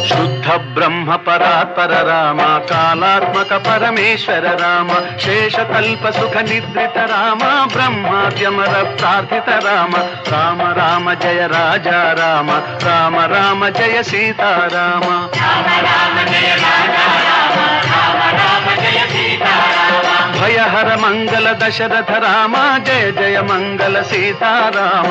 శుద్ధ బ్రహ్మ పరాత్పర రామ కాలాత్మక పరమేశ్వర రామ శేషకల్ప సుఖ నిద్రిత రామ బ్రహ్మాద్యమర ప్రార్థిత రామ రామ రామ జయ రాజా రామ రామ రామ జయ సీతారామ భయహర మంగళ దశరథ రామ జయ జయ మంగళ సీతారామ